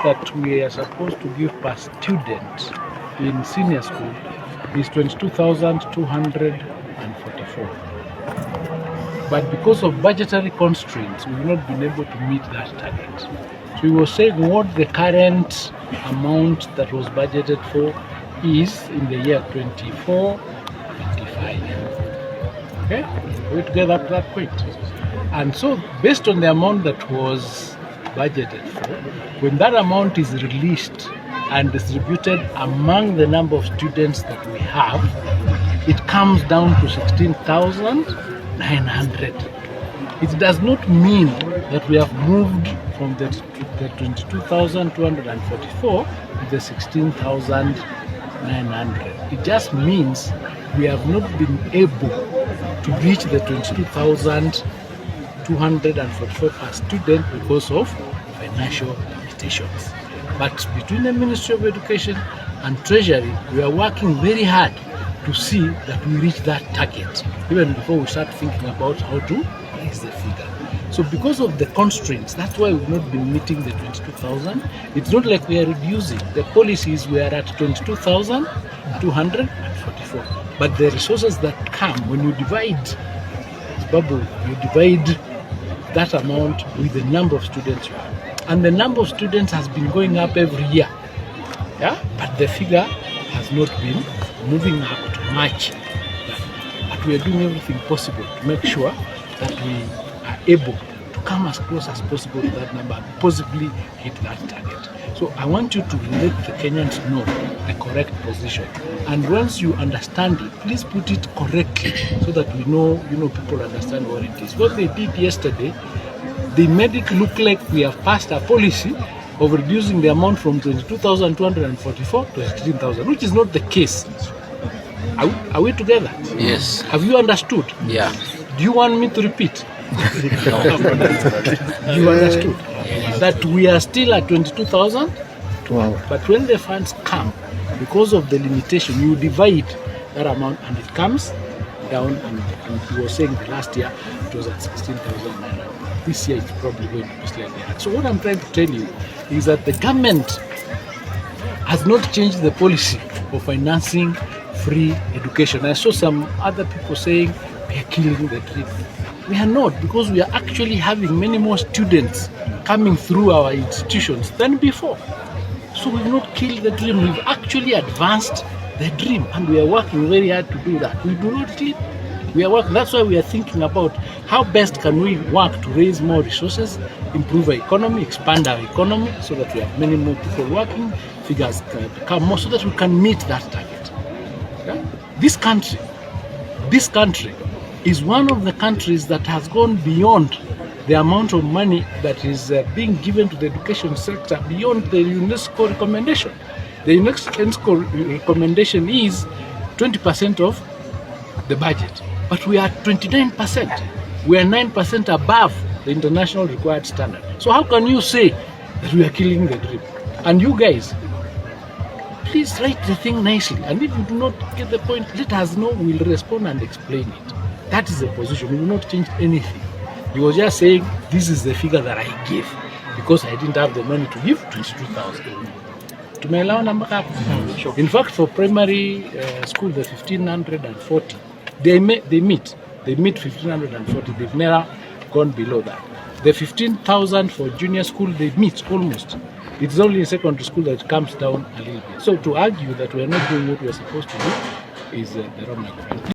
that we are supposed to give per student in senior school is 22,244. But because of budgetary constraints, we've not been able to meet that target. So we were saying what the current amount that was budgeted for is in the year 24-25. Okay, we're together up to that point. And so based on the amount that was budgeted for, when that amount is released and distributed among the number of students that we have, it comes down to 16,900. It does not mean that we have moved from the 22,244 to the 16,900. It just means we have not been able to reach the 22,244 per student because of financial limitations. But between the Ministry of Education and Treasury, we are working very hard to see that we reach that target, even before we start thinking about how to raise the figure. So because of the constraints, that's why we've not been meeting the 22,000. It's not like we are reducing. The policies we are at 22,244. But the resources that come, when you divide, you divide that amount with the number of students you have. And the number of students has been going up every year. Yeah? But the figure has not been moving up to match that. But we are doing everything possible to make sure that we are able to come as close as possible to that number and possibly hit that target. So I want you to let the Kenyans know the correct position. And once you understand it, please put it correctly so that we know, people understand what it is. What they did yesterday, they made it look like we have passed a policy of reducing the amount from 22,244 to 16,000, which is not the case. Are we together? Yes. Have you understood? Yeah. Do you want me to repeat? You understood that we are still at 22,000? Wow. But when the funds come, because of the limitation, you divide that amount and it comes down, and you were saying the last year it was at 16,900. This year it's probably going to be slightly higher. So what I'm trying to tell you is that the government has not changed the policy of financing free education. I saw some other people saying we are killing the dream. We are not, because we are actually having many more students coming through our institutions than before. So we've not killed the dream, we've actually advanced the dream, and we are working very hard to do that. We do not sleep. We are working. That's why we are thinking about how best can we work to raise more resources, improve our economy, expand our economy, so that we have many more people working, figures can become more, so that we can meet that target. Yeah? This country is one of the countries that has gone beyond the amount of money that is being given to the education sector, beyond the UNESCO recommendation. The UNESCO recommendation is 20% of the budget, but we are 29%. We are 9% above the international required standard. So how can you say that we are killing the dream? And you guys, please write the thing nicely. And if you do not get the point, let us know. We'll respond and explain it. That is the position. We will not change anything. You were just saying, this is the figure that I gave because I didn't have the money to give 22,000. In fact, for primary school, the 1,540, they meet 1,540. They've never gone below that. The 15,000 for junior school, they meet almost. It's only in secondary school that it comes down a little bit. So to argue that we are not doing what we are supposed to do is the wrong argument.